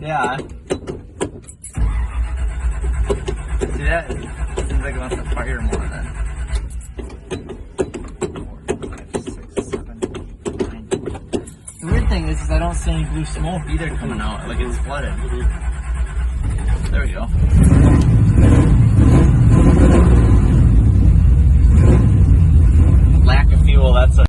Yeah. See that? It seems like it wants to fire more then. 4, 5, 6, 7, 8, 9. The weird thing is I don't see any blue smoke either coming out. Like it's flooded. There we go. Lack of fuel, that's a